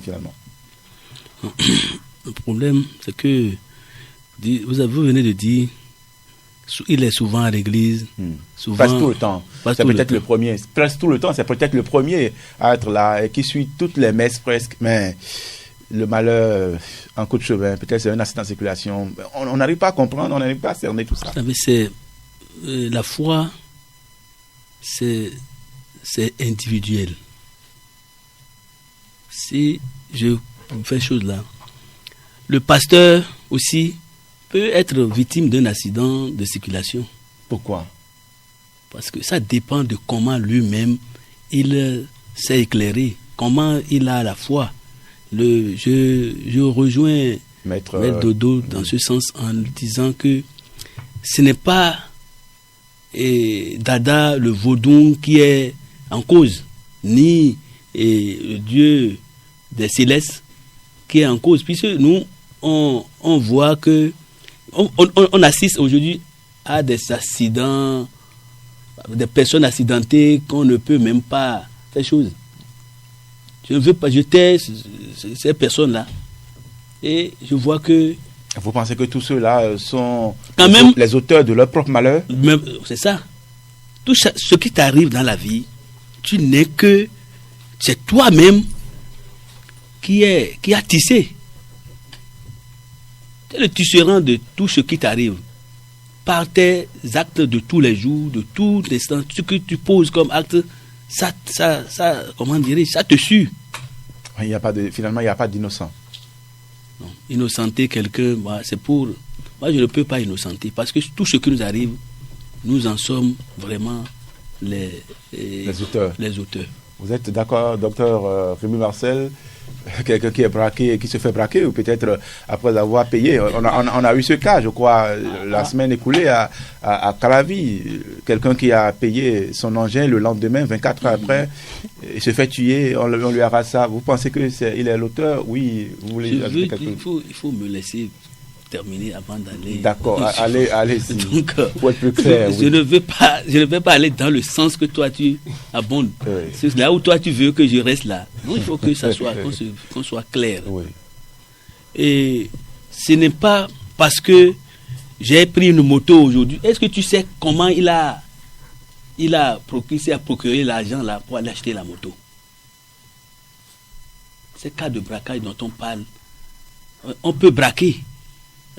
finalement? Le problème, c'est que vous venez de dire, il est souvent à l'église. Souvent, presque tout le temps. C'est peut-être le premier. Presque tout le temps, c'est peut-être le premier à être là et qui suit toutes les messes presque. Mais le malheur en coup de chemin, peut-être c'est un accident de circulation. On n'arrive pas à comprendre, on n'arrive pas à cerner tout ça. Vous savez, c'est la foi, c'est individuel. Si je fais chose là, le pasteur aussi peut être victime d'un accident de circulation. Pourquoi? Parce que ça dépend de comment lui-même il s'est éclairé, comment il a la foi. Je rejoins Maître Dodo dans ce sens en disant que ce n'est pas Dada le vaudou qui est en cause, ni le Dieu des célestes qui est en cause, puisque nous on voit que on assiste aujourd'hui à des accidents, des personnes accidentées qu'on ne peut même pas faire chose. Je ne veux pas jeter ces personnes-là. Et je vois que... Vous pensez que tous ceux-là sont les auteurs de leur propre malheur? C'est ça. Tout ce qui t'arrive dans la vie, tu n'es que... C'est toi-même qui a tissé. Tu es le tisserand de tout ce qui t'arrive. Par tes actes de tous les jours, de tout l'instant, ce que tu poses comme acte, ça comment dirais-je, ça te suit. Finalement, il n'y a pas d'innocent. Non, innocenter quelqu'un, c'est pour... Moi, je ne peux pas innocenter, parce que tout ce qui nous arrive, nous en sommes vraiment les auteurs. Vous êtes d'accord, docteur Rémi Marcel, quelqu'un qui est braqué, qui se fait braquer, ou peut-être après avoir payé. On a eu ce cas, je crois, la semaine écoulée à Calavi. Quelqu'un qui a payé son engin le lendemain, 24 heures après, il se fait tuer, on lui arrache ça. Vous pensez qu'il est l'auteur? Oui, vous voulez ajouter quelque chose? Il faut me laisser terminer avant d'aller. D'accord, allez-y. Donc, pour être plus clair, je ne veux pas aller dans le sens que toi tu abondes. Oui. C'est là où toi tu veux que je reste là. Donc, il faut que ça soit qu'on soit clair. Oui. Et ce n'est pas parce que j'ai pris une moto aujourd'hui. Est-ce que tu sais comment il a procuré l'argent là pour aller acheter la moto? Ces cas de braquage dont on parle, on peut braquer.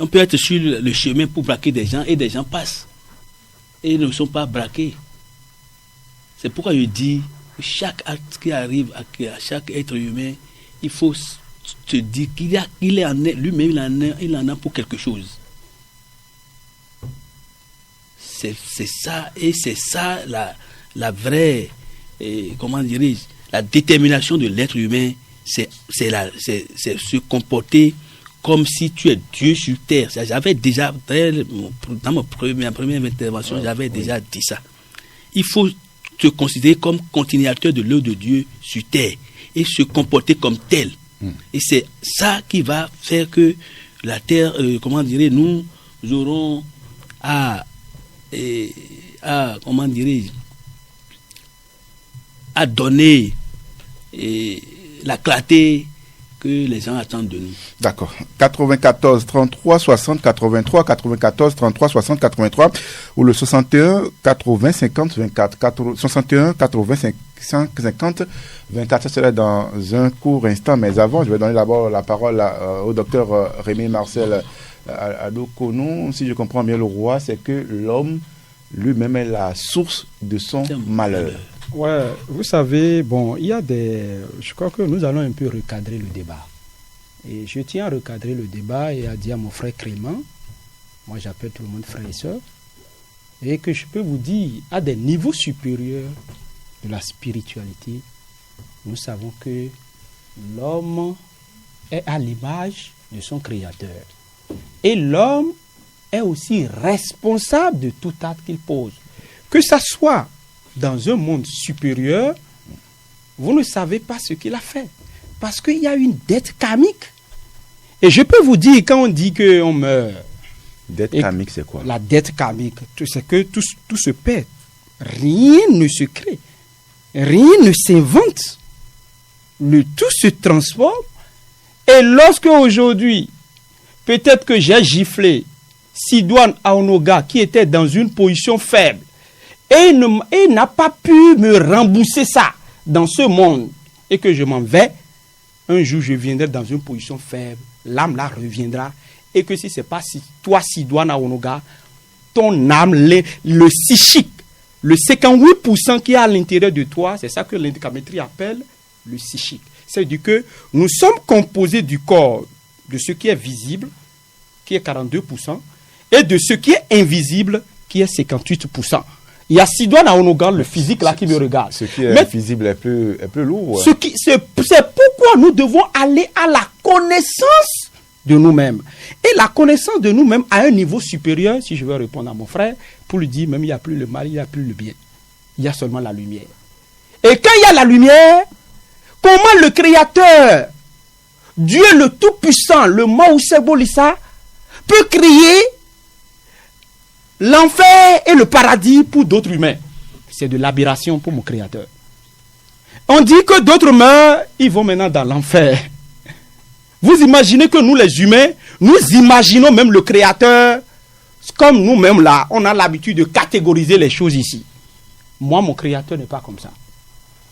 On peut être sur le chemin pour braquer des gens et des gens passent. Et ils ne sont pas braqués. C'est pourquoi je dis que chaque acte qui arrive à chaque être humain, il faut se dire qu'il en est, lui-même il en a pour quelque chose. C'est ça, et c'est ça la vraie, comment dirais-je, la détermination de l'être humain, c'est se comporter comme si tu es Dieu sur terre. J'avais déjà, dans ma première intervention, j'avais déjà dit ça. Il faut te considérer comme continuateur de l'œuvre de Dieu sur terre et se comporter comme tel. Et c'est ça qui va faire que la terre, comment dirais-je, nous aurons comment dirais-je, à donner la clarté que les gens attendent de nous. D'accord. 94 33 60 83, 94 33 60 83 ou le 61 80 50 24, 61 80 50 24. Ça serait dans un court instant, mais avant, je vais donner d'abord la parole au docteur Rémi Marcel Adokonou. Si je comprends bien le roi, c'est que l'homme lui-même est la source de son malheur. Ouais, vous savez, je crois que nous allons un peu recadrer le débat. Et je tiens à recadrer le débat et à dire à mon frère Clément, moi j'appelle tout le monde frère et soeur, et que je peux vous dire, à des niveaux supérieurs de la spiritualité, nous savons que l'homme est à l'image de son créateur. Et l'homme est aussi responsable de tout acte qu'il pose. Que ça soit dans un monde supérieur, vous ne savez pas ce qu'il a fait. Parce qu'il y a une dette karmique. Et je peux vous dire, quand on dit qu'on meurt... Dette karmique, c'est quoi? La dette karmique, c'est que tout se perd. Rien ne se crée. Rien ne s'invente. le tout se transforme. Et lorsque aujourd'hui, peut-être que j'ai giflé Sidoine Aonoga qui était dans une position faible et n'a pas pu me rembourser ça dans ce monde et que je m'en vais, un jour je viendrai dans une position faible, l'âme là reviendra et que si ce n'est pas toi Sidoine Aonoga, ton âme, le psychique, le 58% qui est à l'intérieur de toi, c'est ça que l'indicamétrie appelle le psychique. C'est-à-dire que nous sommes composés du corps de ce qui est visible, qui est 42%, et de ce qui est invisible, qui est 58%. Il y a Sidoine Aonoga, le physique là, qui me regarde. Ce qui est visible est plus lourd. Ouais. C'est pourquoi nous devons aller à la connaissance de nous-mêmes. Et la connaissance de nous-mêmes à un niveau supérieur, si je veux répondre à mon frère, pour lui dire, même il n'y a plus le mal, il n'y a plus le bien. Il y a seulement la lumière. Et quand il y a la lumière, comment le Créateur, Dieu le Tout-Puissant, le Maoussé-Bolissa, peut créer l'enfer et le paradis pour d'autres humains? C'est de l'aberration pour mon Créateur. On dit que d'autres meurent, ils vont maintenant dans l'enfer. Vous imaginez que nous les humains, nous imaginons même le Créateur comme nous-mêmes là, on a l'habitude de catégoriser les choses ici. Moi, mon Créateur n'est pas comme ça.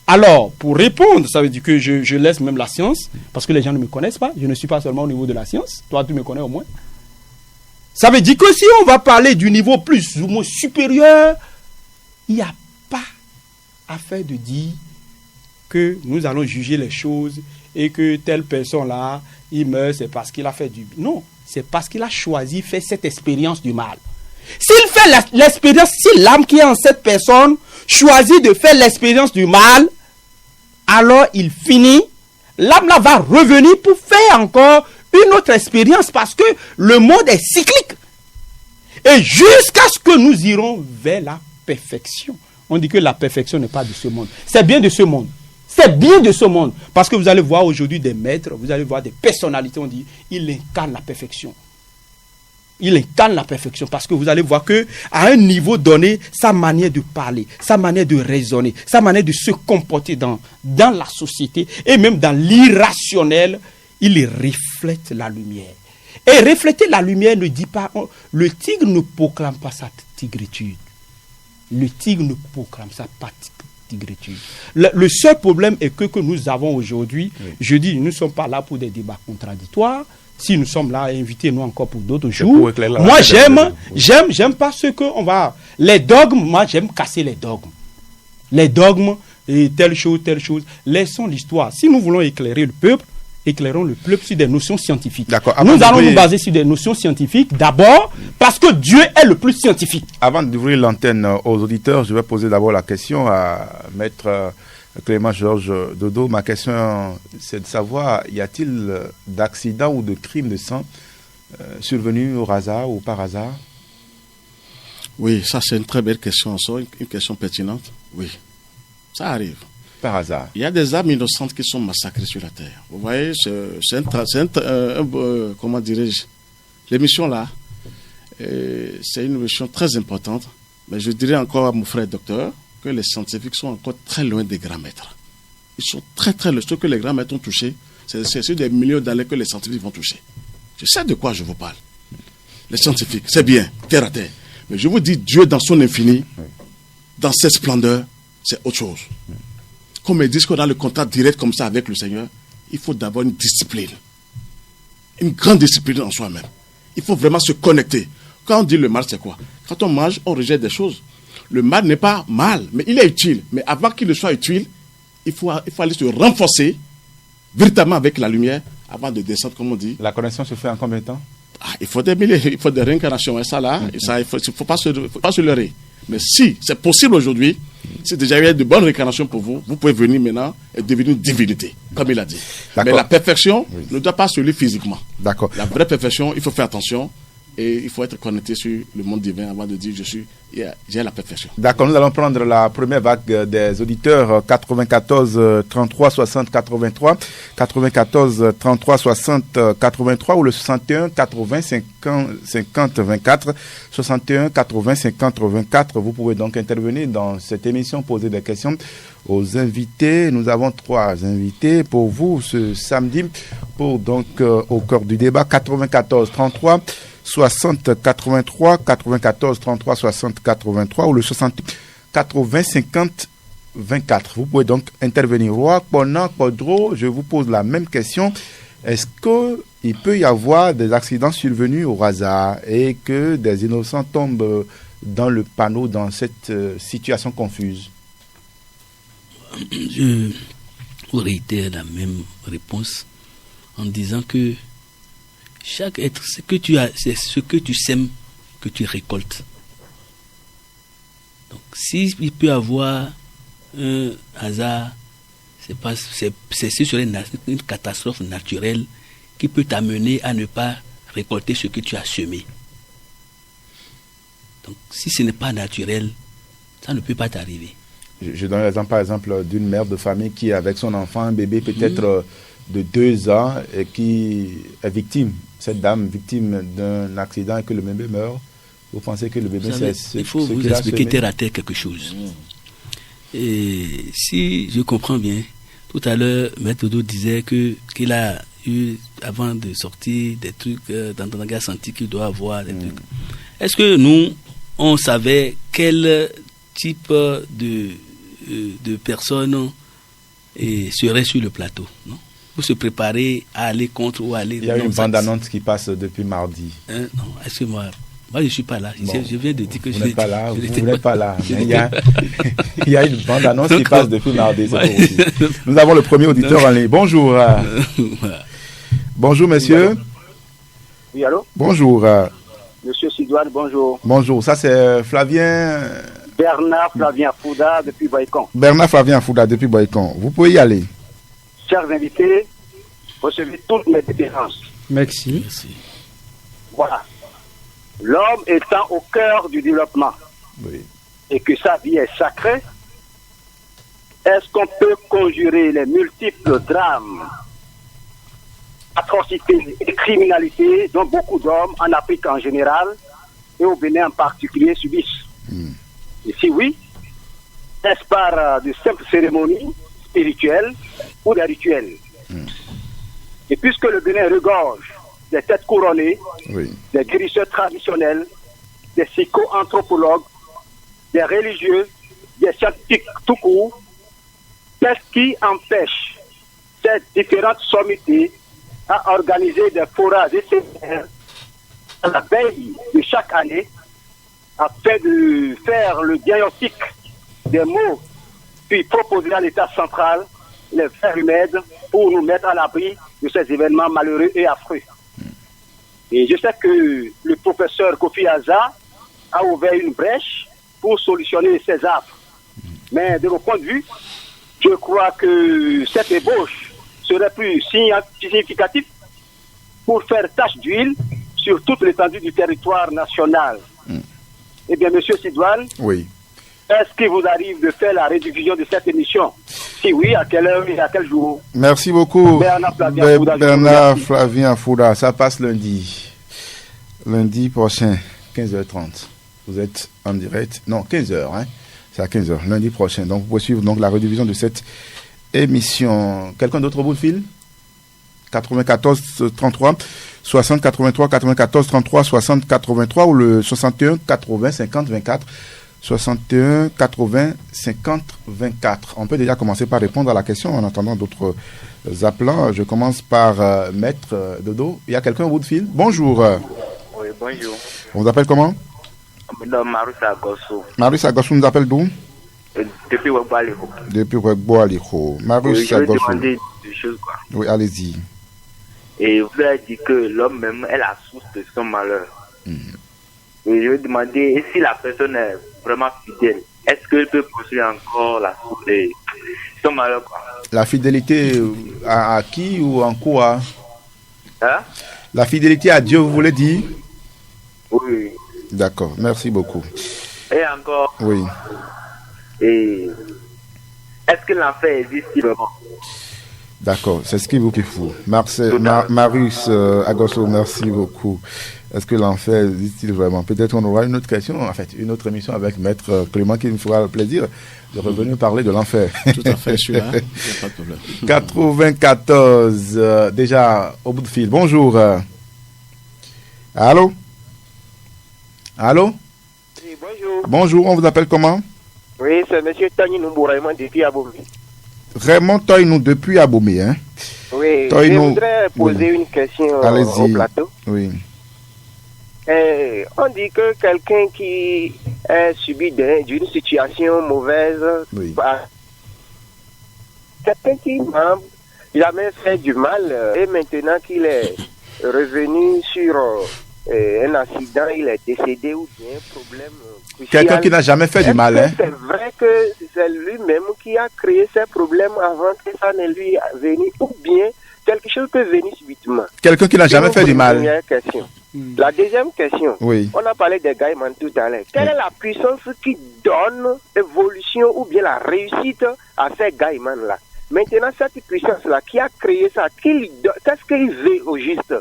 Alors, pour répondre, ça veut dire que je laisse même la science, parce que les gens ne me connaissent pas. Je ne suis pas seulement au niveau de la science. Toi, tu me connais au moins. Ça veut dire que si on va parler du niveau plus ou moins supérieur, il n'y a pas affaire de dire que nous allons juger les choses et que telle personne-là, il meurt, c'est parce qu'il a fait du bien. Non, c'est parce qu'il a choisi faire cette expérience du mal. S'il fait l'expérience, si l'âme qui est en cette personne choisit de faire l'expérience du mal, alors il finit, l'âme là va revenir pour faire encore une autre expérience parce que le monde est cyclique. Et jusqu'à ce que nous irons vers la perfection. On dit que la perfection n'est pas de ce monde. C'est bien de ce monde. C'est bien de ce monde. Parce que vous allez voir aujourd'hui des maîtres, vous allez voir des personnalités, on dit, ils incarnent la perfection. Il incarne la perfection parce que vous allez voir que à un niveau donné, sa manière de parler, sa manière de raisonner, sa manière de se comporter dans la société et même dans l'irrationnel, il reflète la lumière. Et refléter la lumière ne dit pas, le tigre ne proclame pas sa tigritude. Le tigre ne proclame sa tigritude. Le seul problème est que nous avons aujourd'hui, oui. Je dis, nous ne sommes pas là pour des débats contradictoires. Si nous sommes là, invitez-nous encore pour d'autres jours. Moi, j'aime pas ce qu'on va... Les dogmes, moi, j'aime casser les dogmes. Les dogmes, et telle chose. Laissons l'histoire. Si nous voulons éclairer le peuple, éclairons le peuple sur des notions scientifiques. Nous allons nous baser sur des notions scientifiques, d'abord, parce que Dieu est le plus scientifique. Avant d'ouvrir l'antenne aux auditeurs, je vais poser d'abord la question à Maître Clément Georges Dodo. Ma question, c'est de savoir, y a-t-il d'accidents ou de crimes de sang survenus au hasard ou par hasard? Oui, ça c'est une très belle question, une question pertinente. Oui, ça arrive. Par hasard. Il y a des âmes innocentes qui sont massacrées sur la terre. Vous voyez, comment dirais-je, l'émission là, c'est une émission très importante, mais je dirais encore à mon frère docteur que les scientifiques sont encore très loin des grands maîtres. Ils sont très très loin. Ce que les grands maîtres ont touché, c'est sur des millions d'années que les scientifiques vont toucher. Je sais de quoi je vous parle. Les scientifiques, c'est bien, terre à terre. Mais je vous dis, Dieu dans son infini, dans cette splendeur, c'est autre chose. Comme ils disent qu'on a le contact direct comme ça avec le Seigneur, il faut d'abord une discipline. Une grande discipline en soi-même. Il faut vraiment se connecter. Quand on dit le mal, c'est quoi? Quand on mange, on rejette des choses. Le mal n'est pas mal, mais il est utile. Mais avant qu'il ne soit utile, il faut aller se renforcer véritablement avec la lumière avant de descendre, comme on dit. La connaissance se fait en combien de temps? Il faut des milliers, il faut des réincarnations. Et ça là, il ne faut pas se leurrer. Mais si c'est possible aujourd'hui, si déjà il y a de bonnes réincarnations pour vous, vous pouvez venir maintenant et devenir une divinité, comme il a dit. Mais la perfection ne doit pas se lire physiquement. D'accord. La vraie perfection, il faut faire attention. Et il faut être connecté sur le monde divin avant de dire j'ai la perfection. D'accord, nous allons prendre la première vague des auditeurs 94 33 60 83, 94 33 60 83 ou le 61 80 50 24, 61 80 50 24. Vous pouvez donc intervenir dans cette émission, poser des questions aux invités. Nous avons 3 invités pour vous ce samedi pour donc au cœur du débat 94 33 60 83, 94 33 60 83 ou le 60 80 50 24. Vous pouvez donc intervenir. Roi, Kpona, Kodro, je vous pose la même question. Est-ce qu'il peut y avoir des accidents survenus au hasard et que des innocents tombent dans le panneau dans cette situation confuse? Je vous réitère la même réponse en disant que chaque être, ce que tu as, c'est ce que tu sèmes que tu récoltes. Donc, s'il peut y avoir un hasard, c'est sur une catastrophe naturelle qui peut t'amener à ne pas récolter ce que tu as semé. Donc, si ce n'est pas naturel, ça ne peut pas t'arriver. Je donne l'exemple, par exemple, d'une mère de famille qui, avec son enfant, un bébé peut-être de 2 ans, et qui est victime. Cette dame victime d'un accident et que le bébé meurt, vous pensez que le bébé c'est ce il faut vous expliquer terre à terre quelque chose. Et si je comprends bien, tout à l'heure, Maître Dodo disait qu'il a eu, avant de sortir, des trucs, dans il a senti qu'il doit avoir des trucs. Est-ce que nous, on savait quel type de personnes seraient sur le plateau, non? Pour se préparer à aller contre ou aller... Il y a une bande-annonce qui passe depuis mardi. Non, excuse-moi. Moi, je ne suis pas là. Bon, je viens de dire que vous n'êtes pas là. Vous n'êtes pas là. Il y a une bande-annonce qui passe depuis mardi. Nous avons le premier auditeur en ligne. Bonjour. Bonjour, monsieur. Oui, allô? Bonjour. Monsieur Sidouane, bonjour. Bonjour. Ça, c'est Flavien... Bernard Flavien Fouda depuis Boycon. Bernard Flavien Fouda depuis Boycon. Vous pouvez y aller. Chers invités, recevez toutes mes déférences. Merci. Voilà. L'homme étant au cœur du développement et que sa vie est sacrée, est-ce qu'on peut conjurer les multiples drames, atrocités et criminalités dont beaucoup d'hommes en Afrique en général et au Bénin en particulier subissent? Et si oui, est-ce par de simples cérémonies spirituelles ou des rituels? Et puisque le Bénin regorge des têtes couronnées, des guérisseurs traditionnels, des psycho-anthropologues, des religieux, des scientifiques tout court, qu'est-ce qui empêche ces différentes sommités à organiser des forats éphémères à la veille de chaque année afin de faire le diagnostic des maux puis proposer à l'État central les vrais remèdes pour nous mettre à l'abri de ces événements malheureux et affreux. Et je sais que le professeur Kofi Aza a ouvert une brèche pour solutionner ces affres. Mais de mon point de vue, je crois que cette ébauche serait plus significative pour faire tache d'huile sur toute l'étendue du territoire national. Eh bien, monsieur Sidouane, est-ce qu'il vous arrive de faire la rediffusion de cette émission? Si oui, à quelle heure et à quel jour? Merci beaucoup, Bernard Flavien Fouda. Ça passe lundi. Lundi prochain, 15h30. Vous êtes en direct. Non, 15h. Hein? C'est à 15h, lundi prochain. Donc, vous pouvez suivre donc, la rediffusion de cette émission. Quelqu'un d'autre au bout de fil? 94 33 60 83 94 33 60 83 ou le 61 80 50 24 61 80 50 24. On peut déjà commencer par répondre à la question en attendant d'autres appelants. Je commence par Maître Dodo. Il y a quelqu'un au bout de fil? Bonjour. Oui, bonjour. On vous appelle comment? Marus Agosso. Marus Agosso nous appelle d'où? Depuis Wegbo-Aliko. Depuis Wegbo-Aliko. Marus Agosso. Je vais demander deux choses, quoi. Oui, allez-y. Et vous avez dit que l'homme même est la source de son malheur. Et je vais demander si la personne est vraiment fidèle, est-ce qu'elle peut poursuivre encore la source de son malheur, quoi? La fidélité à qui ou en quoi? Hein? La fidélité à Dieu, vous voulez dire? Oui. D'accord, merci beaucoup. Et encore, Oui. et est-ce que l'enfer existe vraiment? D'accord, c'est ce qui vous faut. Marius Agosto, merci beaucoup. Est-ce que l'enfer existe-t-il vraiment? Peut-être on aura une autre question, en fait, une autre émission avec Maître Clément qui me fera le plaisir de revenir parler de l'enfer. Tout à fait, je suis là, il n'y a pas de problème. 94, déjà au bout de fil. Bonjour. Allô? Allô? Oui, bonjour. Bonjour, on vous appelle comment? Oui, c'est M. Tani Numbouraïman depuis Aboumi. Raymond Toynou depuis Aboumi, hein? Oui, Toynou. je voudrais poser une question Allez-y. au plateau. Oui. On dit que quelqu'un qui est subi d'une situation mauvaise, Oui. quelqu'un qui n'a jamais fait du mal et maintenant qu'il est revenu sur un accident, il est décédé ou bien un problème crucial. Quelqu'un qui n'a jamais fait du mal, hein? C'est vrai que c'est lui-même qui a créé ces problèmes avant que ça ne lui venu ou bien quelque chose peut venir subitement. Quelqu'un qui n'a jamais fait du mal. Première question. La deuxième question, Oui. on a parlé des Gaïman tout à l'heure. Quelle est la puissance qui donne l'évolution ou bien la réussite à ces Gaïman-là? Maintenant, cette puissance-là, qui a créé ça, qu'est-ce qu'il veut au juste?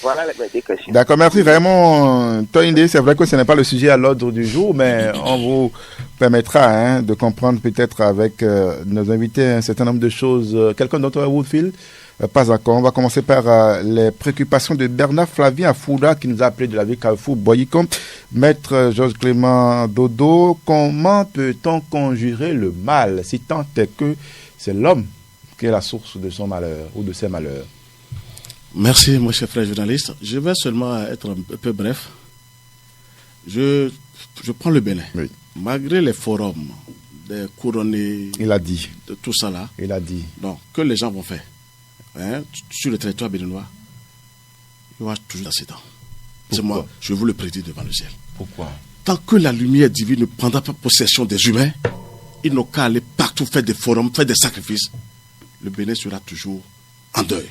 Voilà mes deux questions. D'accord, merci vraiment. Toyndé, c'est vrai que ce n'est pas le sujet à l'ordre du jour, mais on vous permettra de comprendre peut-être avec nos invités un certain nombre de choses. Quelqu'un d'autre à Woodfield? Pas encore. On va commencer par les préoccupations de Bernard Flavien Afouda qui nous a appelé de la ville Carrefour Boyicom. Maître Georges Clément Dodo, comment peut-on conjurer le mal si tant est que c'est l'homme qui est la source de son malheur ou de ses malheurs? Merci, mon cher frère journaliste. Je vais seulement être un peu bref. Je prends le Bénin. Oui. Malgré les forums, des couronnés, Il a dit. de tout ça là, Il a dit. donc, que les gens vont faire sur le territoire béninois, il y aura toujours d'accidents. C'est moi, je vous le prédis devant le ciel. Pourquoi? Tant que la lumière divine ne prendra pas possession des humains, ils n'ont qu'à aller partout faire des forums, faire des sacrifices. Le Bénin sera toujours en deuil.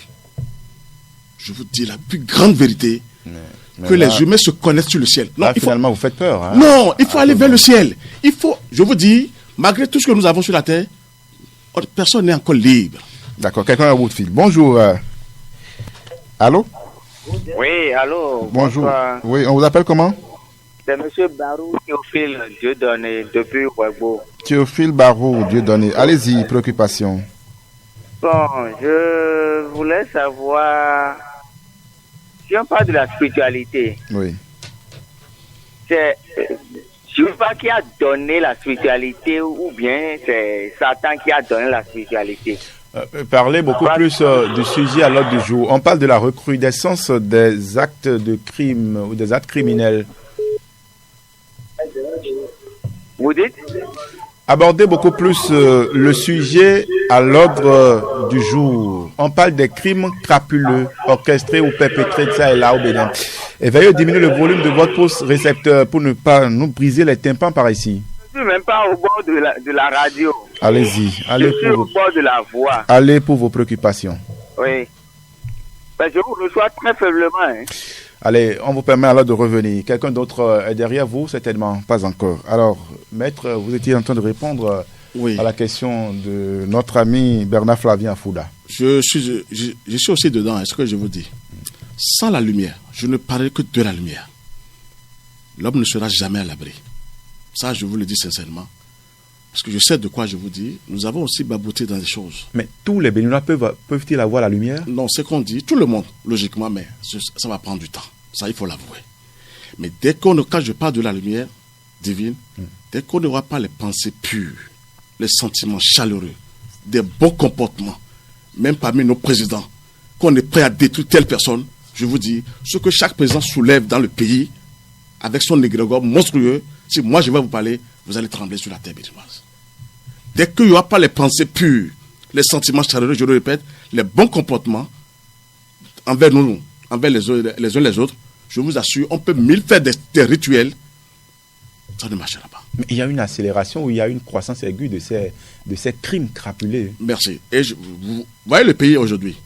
Je vous dis la plus grande vérité, Mais que là, les humains se connaissent sur le ciel. Non, là, finalement, vous faites peur. Hein? non, il faut aller vers le ciel. Il faut, je vous dis, malgré tout ce que nous avons sur la terre, personne n'est encore libre. D'accord, quelqu'un à Woodfield. Bonjour. Allô? Oui, allô. Bonjour. Bonsoir. Oui, on vous appelle comment? C'est M. Barou Théophile Dieudonné depuis Ouagbo. Théophile Barou, Dieu donné. Allez-y, préoccupation. Bon, je voulais savoir, si on parle de la spiritualité, Oui. c'est je ne sais pas qui a donné la spiritualité ou bien c'est Satan qui a donné la spiritualité. Parlez beaucoup plus du sujet à l'ordre du jour. On parle de la recrudescence des actes de crime ou des actes criminels. Vous dites? Abordez beaucoup plus le sujet à l'ordre du jour. On parle des crimes crapuleux, orchestrés ou perpétrés de ça et là au Bénin. Et veuillez diminuer le volume de votre poste récepteur pour ne pas nous briser les tympans par ici. Je ne suis même pas au bord de la radio. Allez-y, Je suis au bord de la voix. allez pour vos préoccupations. Oui. Ben, je vous reçois très faiblement. Hein. Allez, on vous permet alors de revenir. Quelqu'un d'autre est derrière vous? Certainement, pas encore. Alors, maître, vous étiez en train de répondre Oui. à la question de notre ami Bernard Flavien Afouda. Je suis aussi dedans, est-ce que je vous dis? Sans la lumière, je ne parlerai que de la lumière. L'homme ne sera jamais à l'abri. Ça, je vous le dis sincèrement. Parce que je sais de quoi je vous dis. Nous avons aussi babouté dans des choses. Mais tous les Béninois peuvent-ils avoir la lumière? Non, c'est qu'on dit, tout le monde, logiquement, mais ça va prendre du temps. Ça, il faut l'avouer. Mais quand je parle de la lumière divine, dès qu'on n'aura pas les pensées pures, les sentiments chaleureux, des bons comportements, même parmi nos présidents, qu'on est prêt à détruire telle personne, je vous dis, ce que chaque président soulève dans le pays, avec son égrégore monstrueux, si moi je vais vous parler, vous allez trembler sur la terre béninoise. Dès qu'il n'y aura pas les pensées pures, les sentiments chaleureux, je le répète, les bons comportements envers nous, envers les uns les autres, je vous assure, on peut mille faire des rituels, ça ne marchera pas. Mais il y a une accélération ou il y a une croissance aiguë de ces crimes crapulés. Merci. Et vous voyez le pays aujourd'hui.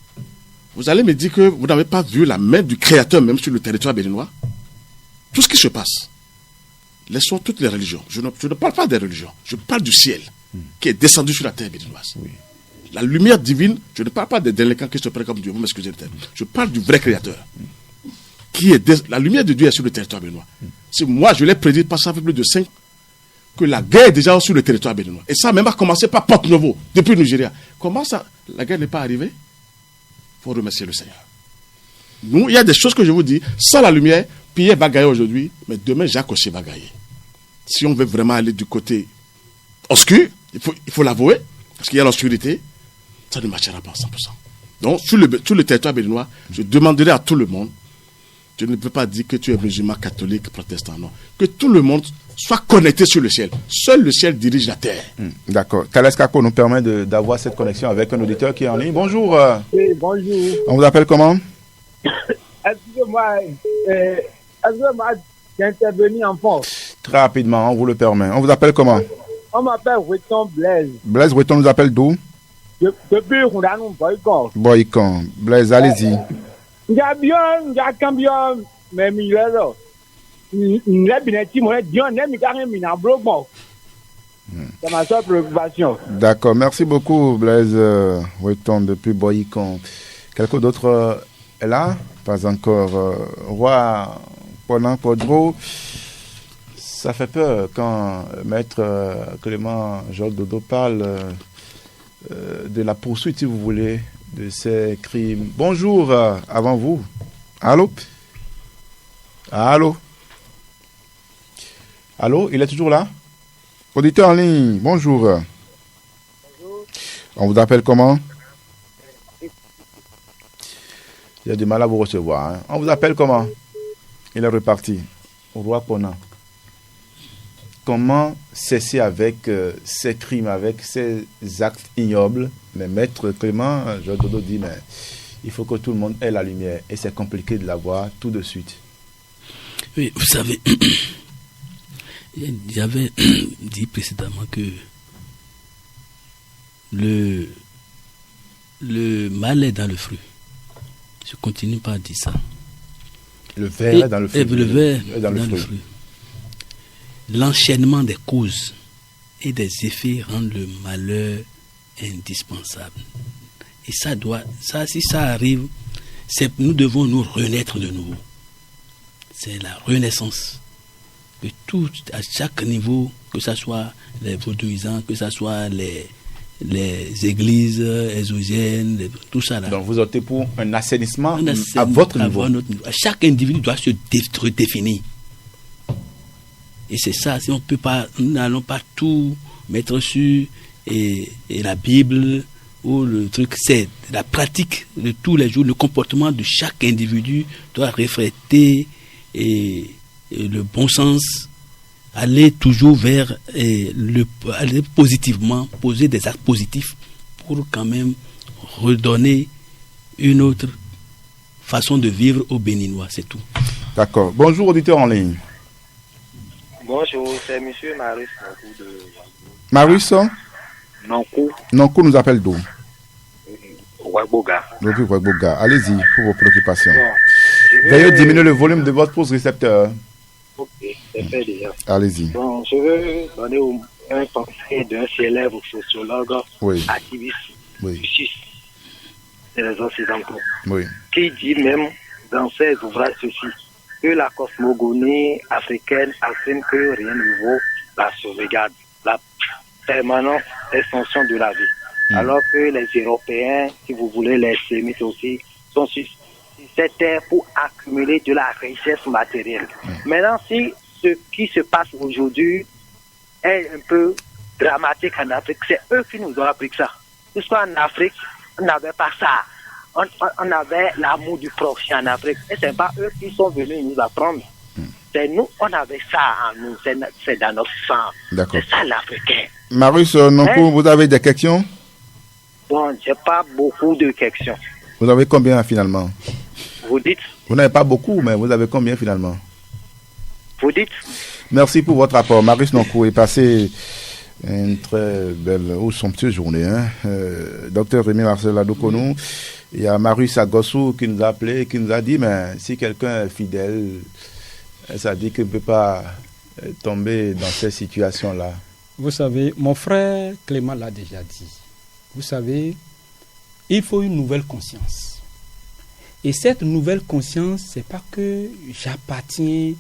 Vous allez me dire que vous n'avez pas vu la main du Créateur même sur le territoire béninois. tout ce qui se passe, laissons toutes les religions. Je ne parle pas des religions, je parle du ciel qui est descendu sur la terre béninoise. Oui. La lumière divine, je ne parle pas des délinquants qui se prennent comme Dieu, vous m'excusez le terme. Je parle du vrai créateur. La lumière de Dieu est sur le territoire béninois. Si moi, je l'ai prédit, parce que ça fait plus de 5 que la guerre est déjà sur le territoire béninois. Et ça même a commencé par Porte Novo, depuis le Nigeria. Comment ça, la guerre n'est pas arrivée? Il faut remercier le Seigneur. Nous, il y a des choses que je vous dis, sans la lumière, Pierre va gagner aujourd'hui, mais demain, Jacques aussi va gagner. Si on veut vraiment aller du côté obscur, il faut l'avouer, parce qu'il y a l'obscurité, ça ne marchera pas à 100%. Donc, sur le territoire béninois, je demanderai à tout le monde, je ne peux pas dire que tu es musulman, catholique, protestant, non. Que tout le monde soit connecté sur le ciel. Seul le ciel dirige la terre. D'accord. Thales Kako nous permet d'avoir cette connexion avec un auditeur qui est en ligne. Bonjour. Oui, bonjour. On vous appelle comment? Excusez-moi, j'ai intervenu en force. Très rapidement, on vous le permet. On vous appelle comment? On m'appelle Wetton Blaise. Blaise Wetton nous appelle d'où? Depuis qu'on a nous boycott. Boycott. Blaise, allez-y. J'ai cambion, mais il est là. Il est bien petit, mais Dieu n'aime pas qu'il a bloqué. C'est ma seule préoccupation. D'accord. Merci beaucoup, Blaise Wetton, depuis Boycott. Quelqu'un d'autre est là? Pas encore. Roi Ponan Podro. Ça fait peur quand Maître Clément Georges Dodo parle de la poursuite, si vous voulez, de ces crimes. Bonjour, avant vous. Allô? Allô? Allô? Il est toujours là? Auditeur en ligne, bonjour. Bonjour. On vous appelle comment? Il a du mal à vous recevoir. Hein? On vous appelle comment? Il est reparti. Au roi Ponan. Comment cesser avec ces crimes, avec ces actes ignobles? Mais Maître Clément Georges Dodo dit, mais il faut que tout le monde ait la lumière. Et c'est compliqué de l'avoir tout de suite. Oui, vous savez, j'avais dit précédemment que le mal est dans le fruit. Je continue par dire ça. Le ver est dans le fruit. Le ver est dans le fruit. L'enchaînement des causes et des effets rend le malheur indispensable. Et si ça arrive, nous devons nous renaître de nouveau. C'est la renaissance. De tout, à chaque niveau, que ce soit les vaudouisants, que ce soit les églises exogènes, tout ça là. Donc vous optez pour un assainissement à votre niveau. Chaque individu doit se redéfinir. Et c'est ça, si on peut pas, nous n'allons pas tout mettre sur et la Bible ou le truc, c'est la pratique de tous les jours, le comportement de chaque individu doit refléter le bon sens, aller toujours vers aller positivement, poser des actes positifs pour quand même redonner une autre façon de vivre aux Béninois, c'est tout. D'accord. Bonjour auditeur en ligne. Bonjour, c'est M. Marius Nonkou de... Marius Nonkou nous appelle d'où? Ouagboga. Depuis Ouagboga. Allez-y pour vos préoccupations. D'ailleurs, diminuez le volume de votre pose récepteur. Ok, c'est fait déjà. Allez-y. Bon, je veux donner un conseil d'un célèbre sociologue, activiste, c'est les Occidentaux, qui dit même dans ses ouvrages ceci, que la cosmogonie africaine affirme que rien ne vaut la sauvegarde, la permanente extension de la vie. Alors que les Européens, si vous voulez, les Sémites aussi, sont sur cette terre pour accumuler de la richesse matérielle. Maintenant, si ce qui se passe aujourd'hui est un peu dramatique en Afrique, c'est eux qui nous ont appris ça. Puisqu'en Afrique, on n'avait pas ça. On avait l'amour du prochain en Afrique. Et ce n'est pas eux qui sont venus nous apprendre. C'est nous, on avait ça en nous. C'est dans notre sang. D'accord. C'est ça l'Africain. Marius Nonkou, vous avez des questions? Bon, je n'ai pas beaucoup de questions. Vous avez combien finalement? Vous dites? Vous n'avez pas beaucoup, mais vous avez combien finalement? Vous dites? Merci pour votre rapport. Marius Nonkou est passé une très belle ou somptueuse journée. Docteur Rémi Marcel Adokonou. Il y a Marius Agossou qui nous a appelé, qui nous a dit, mais si quelqu'un est fidèle Ça dit qu'il ne peut pas tomber dans cette situation-là. Vous savez, mon frère Clément l'a déjà dit. Vous savez, il faut une nouvelle conscience. Et cette nouvelle conscience, c'est pas que j'appartiens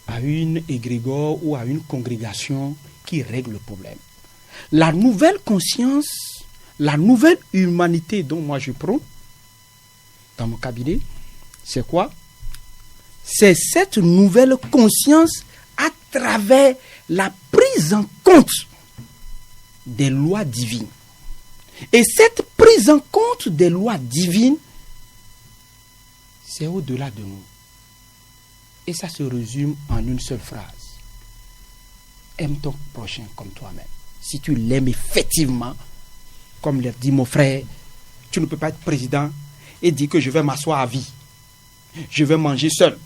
à une égrégore ou à une congrégation qui règle le problème. La nouvelle conscience, la nouvelle humanité dont moi je prône dans mon cabinet, c'est quoi? C'est cette nouvelle conscience à travers la prise en compte des lois divines. Et cette prise en compte des lois divines, c'est au-delà de nous. Et ça se résume en une seule phrase. Aime ton prochain comme toi-même. Si tu l'aimes effectivement, comme l'a dit mon frère, tu ne peux pas être président et dire que je vais m'asseoir à vie. Je vais manger seul.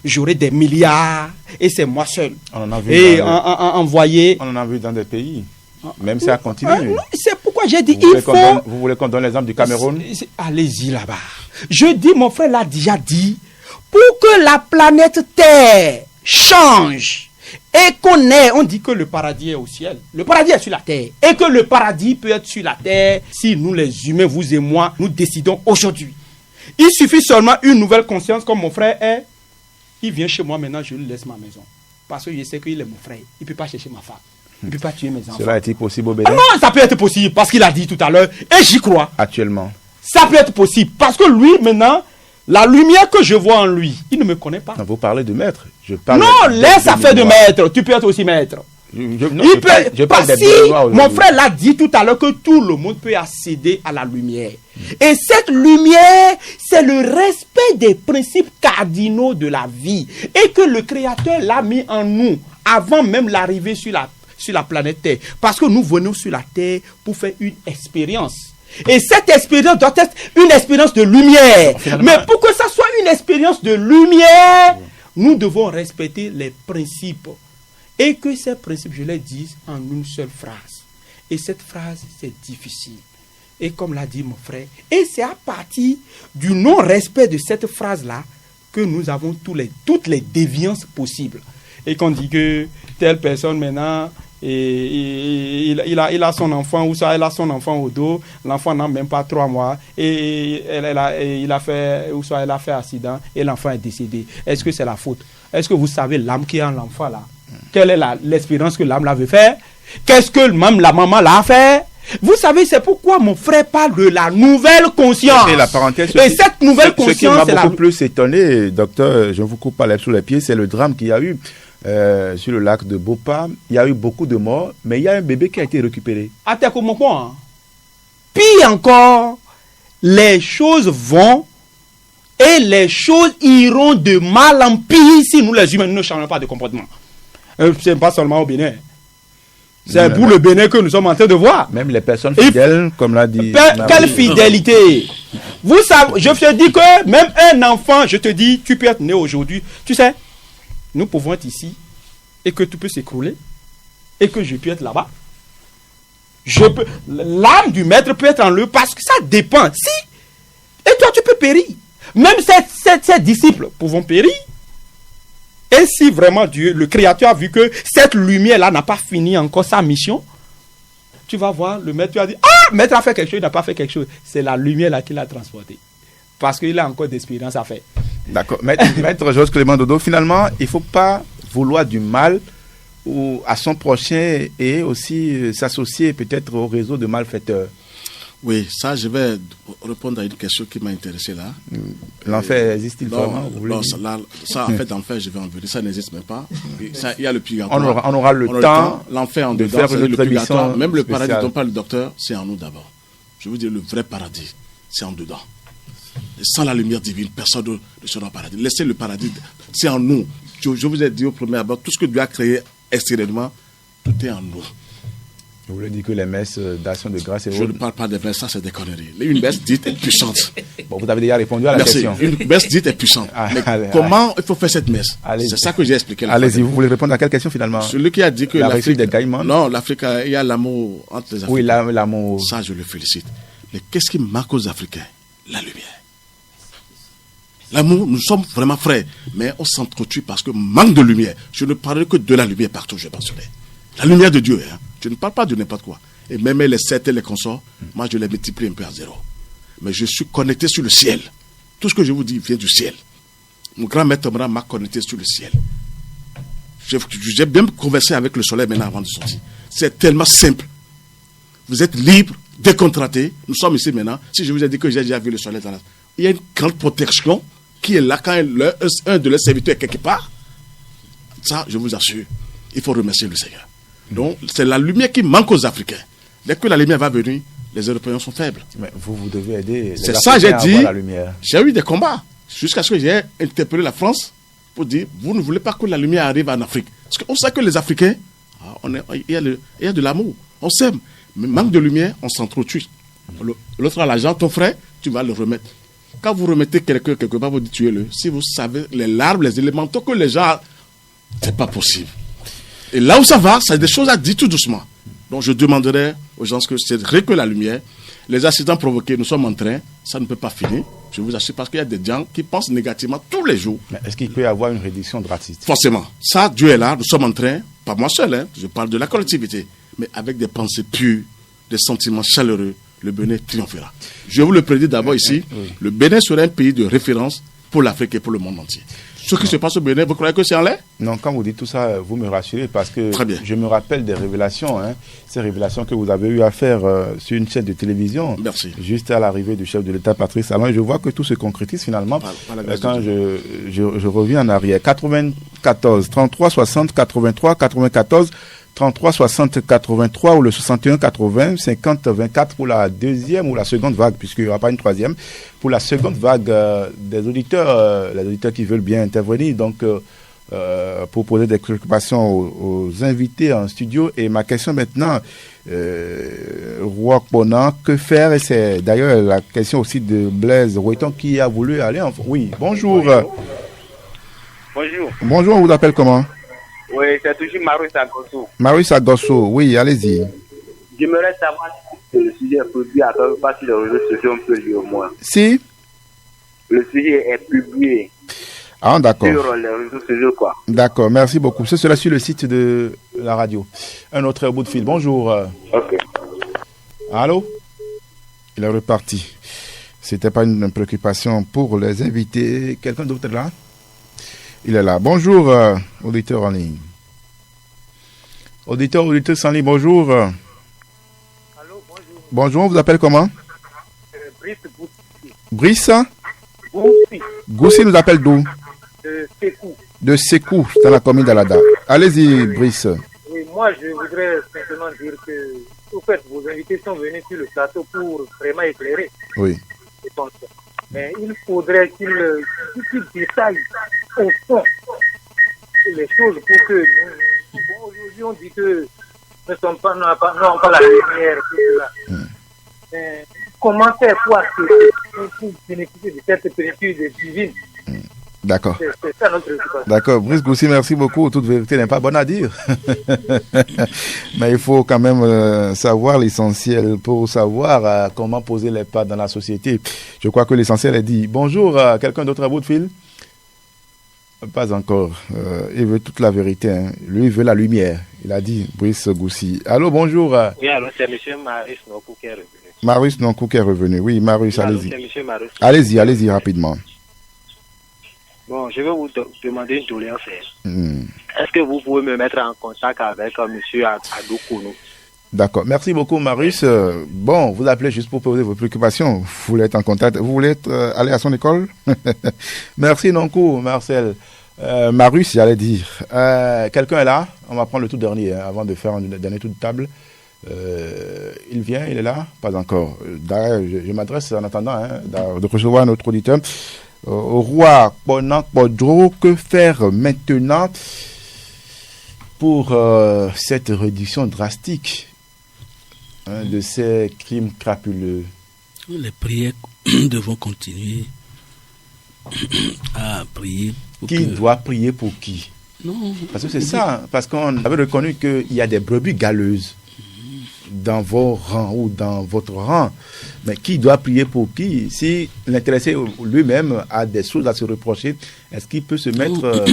J'aurai des milliards et c'est moi seul. On en a vu envoyer. On en a vu dans des pays. Même ça continue. C'est pourquoi j'ai dit vous voulez qu'on donne l'exemple du Cameroun? Allez-y là-bas. Je dis, mon frère l'a déjà dit, pour que la planète Terre change et qu'on ait, on dit que le paradis est au ciel. Le paradis est sur la terre. Et que le paradis peut être sur la terre si nous les humains, vous et moi, nous décidons aujourd'hui. Il suffit seulement une nouvelle conscience comme mon frère est. Il vient chez moi maintenant, je lui laisse ma maison. Parce que je sais qu'il est mon frère. Il ne peut pas chercher ma femme. Il ne peut pas tuer mes enfants. Cela est-il possible au Bénin? Non, ça peut être possible parce qu'il a dit tout à l'heure. Et j'y crois. Actuellement. Ça peut être possible parce que lui, maintenant, la lumière que je vois en lui, il ne me connaît pas. Non, vous parlez de maître. Non, laisse affaire de maître. Tu peux être aussi maître. Mon frère l'a dit tout à l'heure que tout le monde peut accéder à la lumière. Et cette lumière, c'est le respect des principes cardinaux de la vie. Et que le Créateur l'a mis en nous avant même l'arrivée sur la planète Terre. Parce que nous venons sur la Terre pour faire une expérience. Et cette expérience doit être une expérience de lumière. Mais pour que ça soit une expérience de lumière, nous devons respecter les principes. Et que ces principes, je les dise en une seule phrase. Et cette phrase, c'est difficile. Et comme l'a dit mon frère, et c'est à partir du non-respect de cette phrase-là que nous avons toutes les déviances possibles. Et qu'on dit que telle personne maintenant, il a son enfant, ou ça, elle a son enfant au dos, l'enfant n'a même pas 3 mois, et elle a fait accident, et l'enfant est décédé. Est-ce que c'est la faute? Est-ce que vous savez l'âme qui est en l'enfant là? Quelle est l'expérience que l'âme l'avait fait? Qu'est-ce que même la maman l'a fait? Vous savez, c'est pourquoi mon frère parle de la nouvelle conscience. Et la parenthèse. Et cette nouvelle conscience, ce qui m'a beaucoup plus étonné, docteur, je ne vous coupe pas l'herbe sous les pieds, c'est le drame qu'il y a eu sur le lac de Bopa. Il y a eu beaucoup de morts, mais il y a un bébé qui a été récupéré. Pire encore, les choses vont et les choses iront de mal en pire si nous les humains ne changeons pas de comportement. Ce n'est pas seulement au Bénin. C'est pour le Bénin que nous sommes en train de voir. Même les personnes fidèles, comme l'a dit. Quelle fidélité? Vous savez, je te dis que même un enfant, je te dis, tu peux être né aujourd'hui. Tu sais, nous pouvons être ici et que tout peut s'écrouler et que je peux être là-bas. L'âme du maître peut être en lui parce que ça dépend. Si, et toi tu peux périr. Même ces disciples pouvont périr. Et si vraiment Dieu, le Créateur, a vu que cette lumière-là n'a pas fini encore sa mission, tu vas voir, le maître, tu vas dire, ah, maître a fait quelque chose, il n'a pas fait quelque chose. C'est la lumière-là qui l'a transporté. Parce qu'il a encore d'expérience à faire. D'accord. Maître Georges Clément Dodo, finalement, il ne faut pas vouloir du mal à son prochain et aussi s'associer peut-être au réseau de malfaiteurs. Oui, ça, je vais répondre à une question qui m'a intéressé là. L'enfer existe-t-il vraiment? Ça, en fait, l'enfer, je vais en venir. Ça n'existe même pas. Ça, il y a le purgatoire. On aura le temps. L'enfer en dedans, faire le purgatoire. Même le spécial. paradis dont parle le docteur, c'est en nous d'abord. Je veux dire, le vrai paradis, c'est en dedans. Et sans la lumière divine, personne ne sera au paradis. Laissez le paradis, c'est en nous. Je vous ai dit au premier abord, tout ce que Dieu a créé extérieurement, tout est en nous. Vous voulez dire que les messes d'action de grâce et Je ne parle pas des messes, ça c'est des conneries. Une messe dite est puissante. Bon, vous avez déjà répondu à la question. Une messe dite est puissante. Mais comment il faut faire cette messe? C'est ça que j'ai expliqué. Allez-y, vous voulez répondre à quelle question finalement? Celui qui a dit que l'Afrique des Caïmans. Non, l'Afrique, il y a l'amour entre les Africains. Oui, l'amour. Ça, je le félicite. Mais qu'est-ce qui manque aux Africains? La lumière. L'amour, nous sommes vraiment frères, mais on s'entretue parce que manque de lumière. Je ne parle que de la lumière partout, je mentionné. La lumière de Dieu, hein. Je ne parle pas de n'importe quoi. Et même les sept et les consorts, moi je les multiplie un peu à zéro. Mais je suis connecté sur le ciel. Tout ce que je vous dis vient du ciel. Mon grand maître m'a connecté sur le ciel. J'ai bien conversé avec le soleil maintenant avant de sortir. C'est tellement simple. Vous êtes libre, décontracté. Nous sommes ici maintenant. Si je vous ai dit que j'ai déjà vu le soleil dans la... Il y a une grande protection qui est là quand un de leurs serviteurs est quelque part. Ça, je vous assure, il faut remercier le Seigneur. Donc, c'est la lumière qui manque aux Africains. Dès que la lumière va venir, les Européens sont faibles. Mais vous devez aider les C'est Africains ça, j'ai à dit. avoir la lumière. J'ai eu des combats jusqu'à ce que j'ai interpellé la France pour dire, vous ne voulez pas que la lumière arrive en Afrique. Parce qu'on sait que les Africains, il y a de l'amour, on s'aime. Mais manque de lumière, on s'entretue. L'autre a l'argent, ton frère, tu vas le remettre. Quand vous remettez quelqu'un quelque part, vous dites tuez-le. Si vous savez les larmes, les élémentaux que les gens... C'est pas possible. Et là où ça va, c'est des choses à dire tout doucement. Donc je demanderai aux gens que c'est vrai que la lumière, les accidents provoqués, nous sommes en train, ça ne peut pas finir. Je vous assure parce qu'il y a des gens qui pensent négativement tous les jours. Mais est-ce qu'il peut y avoir une réduction drastique? Forcément. Ça, Dieu est là, nous sommes en train, pas moi seul, hein, je parle de la collectivité, mais avec des pensées pures, des sentiments chaleureux, le Bénin triomphera. Je vous le prédis d'abord ici, le Bénin sera un pays de référence pour l'Afrique et pour le monde entier. Ce qui se passe au Bénin, vous croyez que c'est en l'air? Non, quand vous dites tout ça, vous me rassurez parce que je me rappelle des révélations, hein, ces révélations que vous avez eu à faire sur une chaîne de télévision. Merci. Juste à l'arrivée du chef de l'État, Patrice Talon. Je vois que tout se concrétise finalement quand je reviens en arrière. 94 33 60 83 94 33 60 83 ou le 61 80 50 24 pour la deuxième ou la seconde vague, puisqu'il n'y aura pas une troisième. Pour la seconde vague des auditeurs, les auditeurs qui veulent bien intervenir, donc pour poser des préoccupations aux invités en studio. Et ma question maintenant, Roi Ponant, que faire? Et c'est d'ailleurs la question aussi de Blaise Roueton qui a voulu aller en... Oui, bonjour. Bonjour. Bonjour, on vous appelle comment? Oui, c'est toujours Marius Agosso. Marius Agosso, oui, allez-y. J'aimerais savoir si le sujet est publié à pas sur les réseaux sociaux, on peut le dire au moins. Si le sujet est publié. Ah, d'accord. Sur les réseaux sociaux, quoi. D'accord, merci beaucoup. Ce sera sur le site de la radio. Un autre au bout de fil. Bonjour. Ok. Allô? Il est reparti. C'était pas une préoccupation pour les invités. Quelqu'un d'autre est là? Il est là. Bonjour, auditeur en ligne. Auditeur en ligne, bonjour. Allô, bonjour. Bonjour, on vous appelle comment? Brice Goussi. Brice? Goussi. Goussi nous appelle d'où? De Sékou. De Sékou, dans la commune d'Alada. Allez-y, Brice. Oui, moi, je voudrais simplement dire que, au fait, vos invités sont venus sur le plateau pour vraiment éclairer. Oui. Mais il faudrait qu'ils détaillent au fond les choses pour que nous, aujourd'hui on dit que nous n'avons pas la lumière, tout cela. Mais comment faire pour bénéficier de cette plénitude divine? D'accord. C'est ça notre préoccupation. D'accord. Brice Goussi, merci beaucoup. Toute vérité n'est pas bonne à dire. Mais il faut quand même savoir l'essentiel pour savoir comment poser les pas dans la société. Je crois que l'essentiel est dit. Bonjour, quelqu'un d'autre à bout de fil? Pas encore. Il veut toute la vérité. Hein. Lui, il veut la lumière. Il a dit, Brice Goussi. Allô, bonjour. Oui, alors c'est M. Marius Nonkou qui est revenu. Marius Nonkou qui est revenu. Oui, Marius, oui, allez-y. C'est M. Marius. Allez-y rapidement. Bon, je vais vous demander une doléance. Est-ce que vous pouvez me mettre en contact avec M. Adokounou? D'accord. Merci beaucoup, Marius. Bon, vous appelez juste pour poser vos préoccupations. Vous voulez être en contact. Vous voulez aller à son école? Merci, Nonkou, Marcel. Marius, j'allais dire. Quelqu'un est là? On va prendre le tout dernier avant de faire un dernier tour de table. Il vient, il est là? Pas encore. D'ailleurs, je m'adresse en attendant de recevoir notre auditeur. Au roi Ponant Podro, que faire maintenant pour cette réduction drastique de ces crimes crapuleux? Les prières devront continuer à prier. Qui doit prier pour qui? Non. Parce que c'est ça, parce qu'on avait reconnu qu'il y a des brebis galeuses. dans vos rangs ou dans votre rang, mais qui doit prier pour qui? Si l'intéressé lui-même a des choses à se reprocher, est-ce qu'il peut se mettre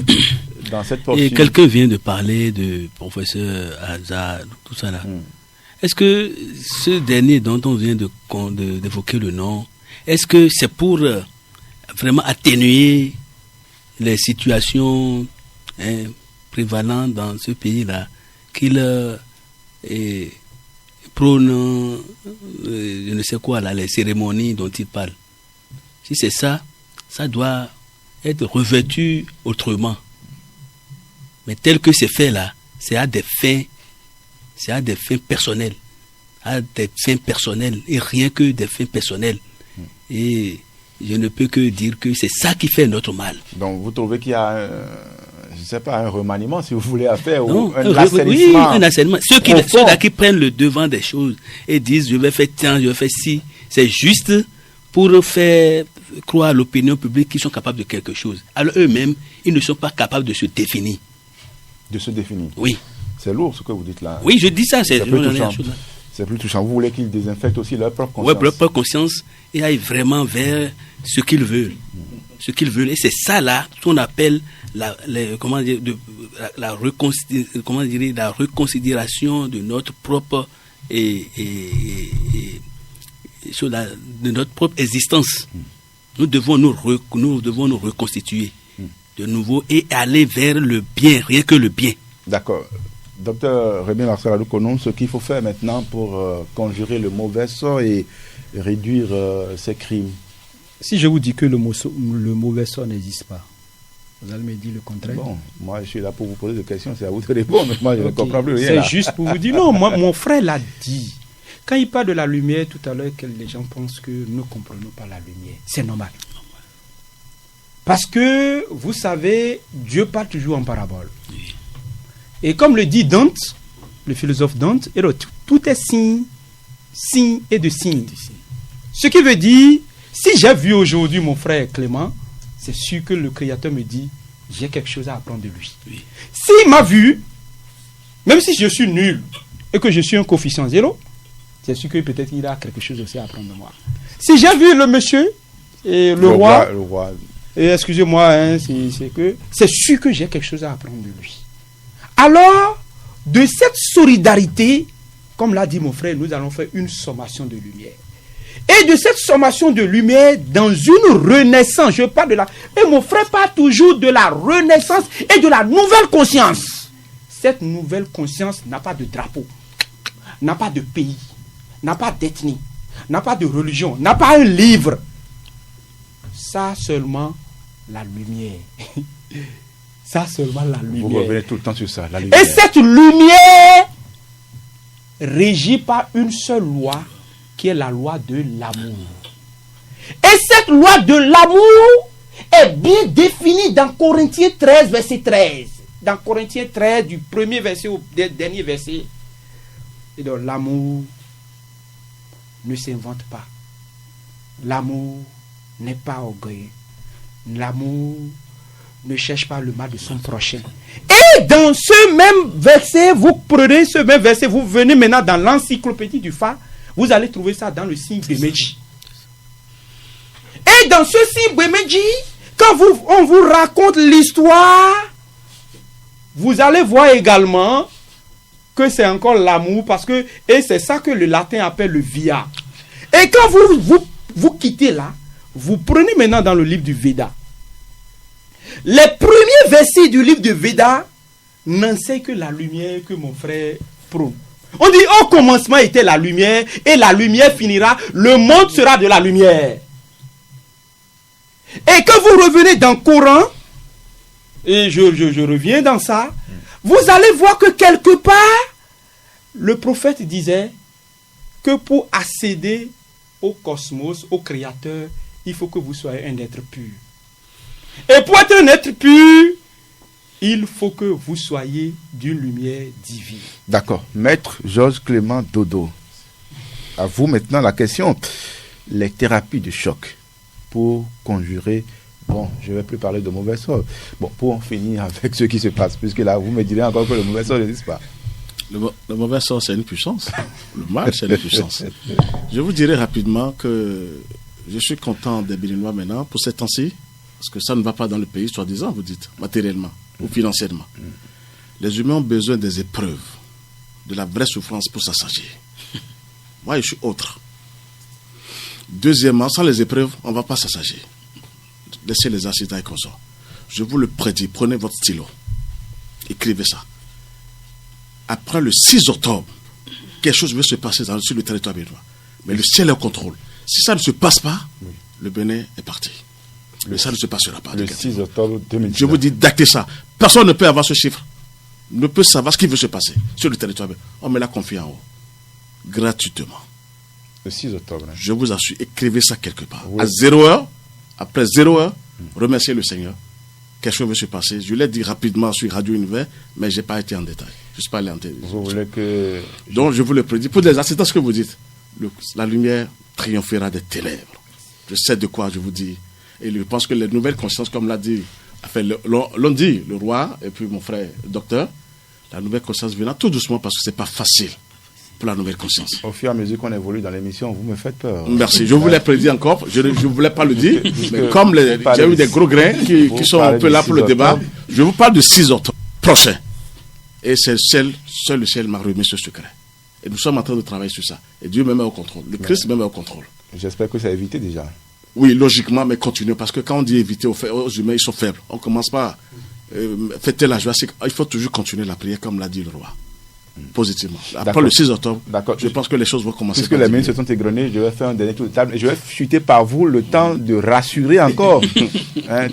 dans cette posture? Et quelqu'un vient de parler de professeur Hazard, tout ça là. Est-ce que ce dernier dont on vient d'évoquer le nom, est-ce que c'est pour vraiment atténuer les situations prévalentes dans ce pays-là qu'il prône, je ne sais quoi, là, les cérémonies dont il parle? Si c'est ça, ça doit être revêtu autrement. Mais tel que c'est fait là, c'est à des fins personnelles. À des fins personnelles et rien que des fins personnelles. Et je ne peux que dire que c'est ça qui fait notre mal. Donc vous trouvez qu'il y a je ne sais pas, un remaniement, si vous voulez, à faire, non, ou un assainissement. Oui, un assainissement. Ceux-là qui prennent le devant des choses et disent je vais faire tant, je vais faire ci, c'est juste pour faire croire à l'opinion publique qu'ils sont capables de quelque chose. Alors eux-mêmes, ils ne sont pas capables de se définir. De se définir? Oui. C'est lourd ce que vous dites là. Oui, je dis ça, c'est plus touchant. C'est plus touchant. Vous voulez qu'ils désinfectent aussi leur propre conscience? Oui, leur propre conscience et aillent vraiment vers ce qu'ils veulent. Ce qu'ils veulent. Et c'est ça là qu'on appelle la reconsidération de notre propre de notre propre existence. Nous devons nous reconstituer de nouveau et aller vers le bien, rien que le bien. D'accord. Docteur Rémi Marcel Adoukonom, ce qu'il faut faire maintenant pour conjurer le mauvais sort et réduire ces crimes? Si je vous dis que le mauvais sort n'existe pas, vous allez me dire le contraire? Bon, moi je suis là pour vous poser des questions, c'est à vous de répondre, mais moi je ne comprends plus rien. C'est là. Juste pour vous dire, non, moi, mon frère l'a dit. Quand il parle de la lumière tout à l'heure, que les gens pensent que nous ne comprenons pas la lumière. C'est normal. Parce que, vous savez, Dieu parle toujours en parabole. Et comme le dit Dante, le philosophe Dante, tout est signe et de signe. Ce qui veut dire, si j'ai vu aujourd'hui mon frère Clément, c'est sûr que le Créateur me dit, j'ai quelque chose à apprendre de lui. Oui. S'il m'a vu, même si je suis nul et que je suis un coefficient 0, c'est sûr que peut-être il a quelque chose aussi à apprendre de moi. Si j'ai vu le monsieur et le roi, et excusez-moi, hein, c'est sûr que j'ai quelque chose à apprendre de lui. Alors, de cette solidarité, comme l'a dit mon frère, nous allons faire une sommation de lumière. Et de cette sommation de lumière, dans une renaissance, je parle de la... Et mon frère parle toujours de la renaissance et de la nouvelle conscience. Cette nouvelle conscience n'a pas de drapeau, n'a pas de pays, n'a pas d'ethnie, n'a pas de religion, n'a pas un livre. Ça seulement la lumière. Ça seulement la lumière. Vous revenez tout le temps sur ça, la lumière. Et cette lumière régie par une seule loi, qui est la loi de l'amour. Et cette loi de l'amour est bien définie dans Corinthiens 13, verset 13. Dans Corinthiens 13, du premier verset au dernier verset. Et donc l'amour ne s'invente pas. L'amour n'est pas orgueilleux. L'amour ne cherche pas le mal de son prochain. Et dans ce même verset, vous prenez ce même verset, vous venez maintenant dans l'encyclopédie du phare, vous allez trouver ça dans le signe Bemeji. Et dans ce signe Bemeji, quand on vous raconte l'histoire, vous allez voir également que c'est encore l'amour, parce que, et c'est ça que le latin appelle le via. Et quand vous quittez là, vous prenez maintenant dans le livre du Veda. Les premiers versets du livre de Veda n'enseignent que la lumière que mon frère prône. On dit au commencement était la lumière et la lumière finira, le monde sera de la lumière. Et quand vous revenez dans le Coran, et je reviens dans ça, vous allez voir que quelque part, le prophète disait que pour accéder au cosmos, au créateur, il faut que vous soyez un être pur. Et pour être un être pur, il faut que vous soyez d'une lumière divine. D'accord. Maître Georges Clément Dodo, à vous maintenant la question. Les thérapies de choc pour conjurer, bon, je ne vais plus parler de mauvais sort, bon, pour en finir avec ce qui se passe, puisque là, vous me direz encore que le mauvais sort n'existe pas. Le mauvais sort, c'est une puissance. Le mal, c'est une puissance. Je vous dirai rapidement que je suis content des Béninois maintenant pour ces temps-ci, parce que ça ne va pas dans le pays, soi-disant, vous dites, matériellement ou financièrement. Les humains ont besoin des épreuves, de la vraie souffrance pour s'assagir. Moi, je suis autre. Deuxièmement, sans les épreuves, on ne va pas s'assagir. Laissez les accidents et consorts. Je vous le prédis, prenez votre stylo, écrivez ça. Après le 6 octobre, quelque chose va se passer sur le territoire béninois. Mais le ciel est au contrôle. Si ça ne se passe pas, le Bénin est parti. Mais ça ne se passera pas. Le 6 octobre 2019. Je vous dis d'acter ça. Personne ne peut avoir ce chiffre. Ne peut savoir ce qui veut se passer sur le territoire béninois. On me l'a confié en haut. Gratuitement. Le 6 octobre. Je vous assure, écrivez ça quelque part. Oui. À 0h, après 0h, remerciez le Seigneur. Quelque chose veut se passer. Je l'ai dit rapidement sur Radio Univers, mais je n'ai pas été en détail. Je ne suis pas allé en détail. Vous voulez que... Donc, je vous le prédis. Pour des assistants, ce que vous dites, la lumière triomphera des ténèbres. Je sais de quoi je vous dis. Et je pense que les nouvelles consciences, comme l'a dit, l'ont dit le roi et puis mon frère docteur, la nouvelle conscience viendra tout doucement parce que ce n'est pas facile pour la nouvelle conscience. Au fur et à mesure qu'on évolue dans l'émission, vous me faites peur. Merci. Je vous l'ai prédit encore. Je ne voulais pas le dire. Mais comme j'ai eu des gros grains qui sont un peu là pour le débat, je vous parle de 6 octobre prochain. Et c'est seul le ciel m'a remis ce secret. Et nous sommes en train de travailler sur ça. Et Dieu même est au contrôle. Le Christ même est au contrôle. J'espère que ça a évité déjà. Oui, logiquement, mais continuez. Parce que quand on dit éviter aux humains, ils sont faibles. On ne commence pas à fêter la joie. Il faut toujours continuer la prière, comme l'a dit le roi. Positivement. Après le 6 octobre, je pense que les choses vont commencer. Puisque les minutes se sont égrenées, je vais faire un dernier tour de table et je vais chuter par vous le temps de rassurer encore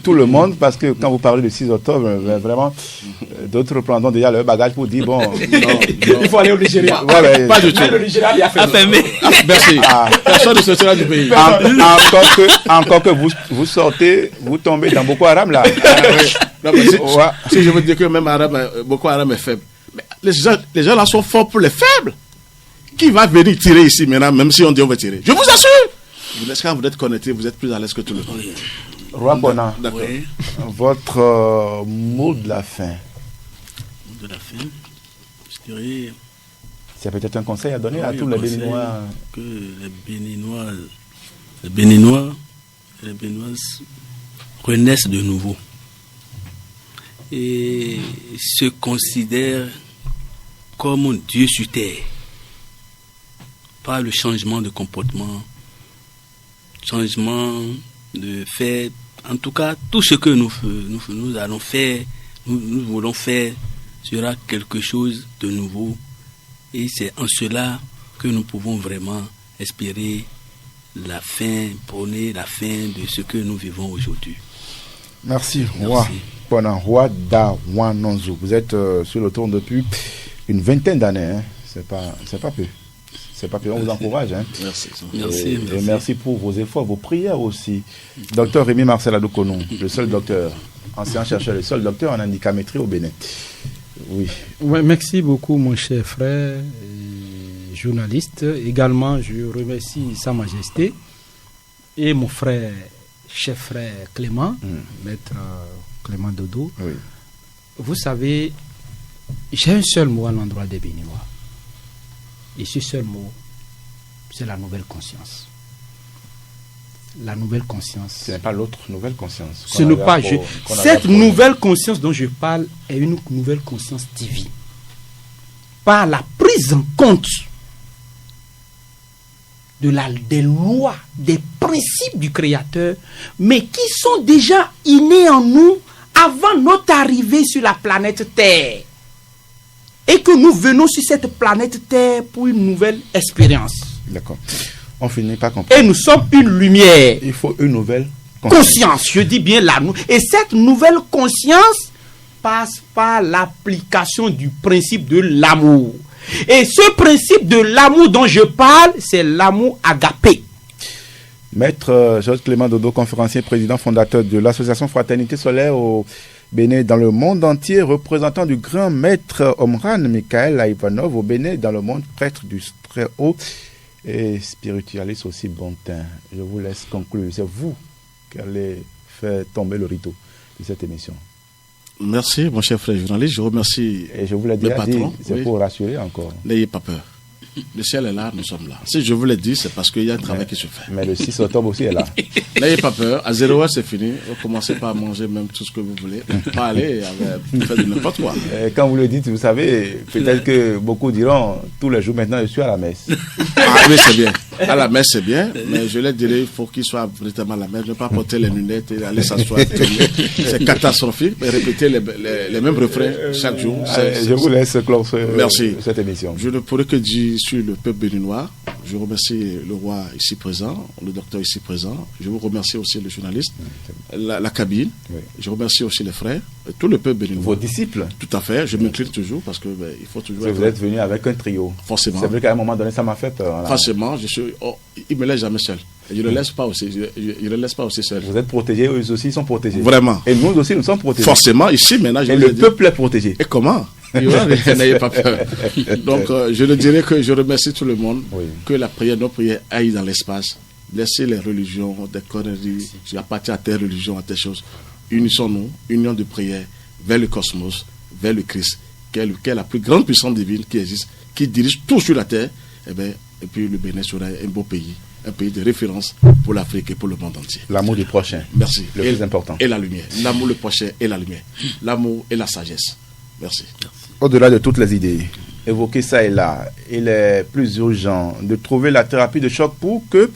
tout le monde, parce que quand vous parlez du 6 octobre, vraiment, d'autres prendront déjà leur bagage pour dire bon, il faut aller au Nigeria. Pas du tout. Le Nigeria, il a fait fermé. Merci. Personne ne sortira du pays. Encore que vous sortez, vous tombez dans Boko Haram là. Si je veux dire que même Boko Haram est faible. Mais les gens là sont forts pour les faibles. Qui va venir tirer ici maintenant, même si on dit on va tirer? Je vous assure. Quand vous êtes connecté, vous êtes plus à l'aise que tout le monde. Roi Bona, oui. Votre mot de la fin. Mot de la fin, je dirais... C'est peut-être un conseil à donner à tous les Béninois. Que les Béninois et les Béninoises renaissent de nouveau. Et se considèrent comme un Dieu sur terre, par le changement de comportement, changement de fait, en tout cas tout ce que nous allons faire, nous voulons faire sera quelque chose de nouveau, et c'est en cela que nous pouvons vraiment espérer la fin, prôner la fin de ce que nous vivons aujourd'hui. Merci, roi. Roi d'Awanonzo. Vous êtes sur le tour depuis une vingtaine d'années. Hein. C'est pas peu. C'est pas peu. On vous encourage. Hein. Merci. Et merci pour vos efforts, vos prières aussi. Docteur Rémi Marcel Adoukonou, le seul docteur, ancien chercheur, le seul docteur en handicamétrie au Bénin. Oui. Ouais, merci beaucoup, mon cher frère et journaliste. Également, je remercie Sa Majesté et mon frère, chef frère Clément, maître Clément Dodo. Oui. Vous savez, j'ai un seul mot à l'endroit des Béninois. Et ce seul mot, c'est la nouvelle conscience. La nouvelle conscience. Ce n'est pas l'autre nouvelle conscience. Ce n'est pas cette nouvelle conscience dont je parle est une nouvelle conscience divine. Par la prise en compte des lois, des principes du Créateur, mais qui sont déjà innés en nous avant notre arrivée sur la planète Terre. Et que nous venons sur cette planète Terre pour une nouvelle expérience. D'accord. On finit par comprendre. Et nous sommes une lumière. Il faut une nouvelle conscience. Je dis bien là. Et cette nouvelle conscience passe par l'application du principe de l'amour. Et ce principe de l'amour dont je parle, c'est l'amour agapé. Maître Georges Clément Dodo, conférencier, président fondateur de l'association Fraternité Solaire au Bénin dans le monde entier, représentant du grand maître Omran Mikhaël Ivanov au Bénin dans le monde, prêtre du très haut et spiritualiste aussi Bontin. Je vous laisse conclure. C'est vous qui allez faire tomber le rideau de cette émission. Merci, mon cher frère journaliste. Je remercie et je vous l'ai mes patrons. C'est pour rassurer encore. N'ayez pas peur. Le ciel est là, nous sommes là. Si je vous l'ai dit, c'est parce qu'il y a un travail qui se fait. Mais le 6 octobre aussi est là. N'ayez pas peur. À 0h, c'est fini. Vous commencez pas à manger même tout ce que vous voulez. Pas aller faire de n'importe quoi. Quand vous le dites, vous savez, peut-être que beaucoup diront, tous les jours maintenant, je suis à la messe. Ah oui, c'est bien. À la messe, c'est bien. Mais je leur dirais, il faut qu'il soit véritablement à la messe. Ne pas porter les lunettes et aller s'asseoir. C'est catastrophique. Mais répéter les mêmes refrains chaque jour. Je vous laisse clore cette émission. Je ne pourrais que dire sur le peuple béninois. Je remercie le roi ici présent, le docteur ici présent. Je vous remercie aussi les journalistes, la cabine. Oui. Je remercie aussi les frères, tout le peuple béninois. Vos disciples. Tout à fait. Je m'incline toujours parce que il faut toujours. Vous êtes venu avec un trio. Forcément. C'est vrai qu'à un moment donné, ça m'a fait peur. Forcément, il me laisse jamais seul. Je ne le laisse pas aussi. Je le laisse pas aussi seul. Vous êtes protégés, eux aussi ils sont protégés. Vraiment. Et nous aussi nous sommes protégés. Forcément, ici maintenant. Et le peuple est protégé. Et comment? N'ayez pas peur. Donc, je le dirais que je remercie tout le monde, que la prière, nos prières aillent dans l'espace. Laissez les religions, des conneries, j'appartiens à telle religion, à telle chose. Unissons-nous, union de prière vers le cosmos, vers le Christ, qui est la plus grande puissance divine qui existe, qui dirige tout sur la terre. Et puis le Bénin sera un beau pays, un pays de référence pour l'Afrique et pour le monde entier. L'amour du prochain. Merci. Le plus important. Et la lumière. L'amour, le prochain et la lumière. L'amour et la sagesse. Merci. Au-delà de toutes les idées évoquées ça et là, il est plus urgent de trouver la thérapie de choc pour que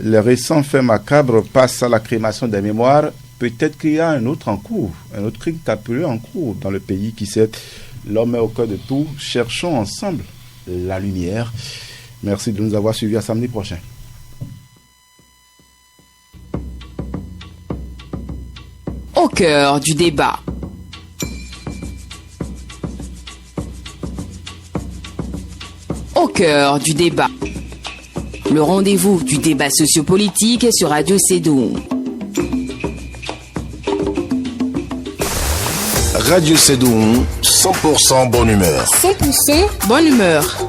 les récents faits macabres passent à la crémation des mémoires. Peut-être qu'il y a un autre en cours, un autre crime capturé en cours dans le pays. Qui sait, l'homme est au cœur de tout. Cherchons ensemble la lumière. Merci de nous avoir suivis. À samedi prochain. Au cœur du débat. Au cœur du débat. Le rendez-vous du débat sociopolitique sur Radio Sédoum. Radio Sédoum, 100% bonne humeur. 100% bonne humeur.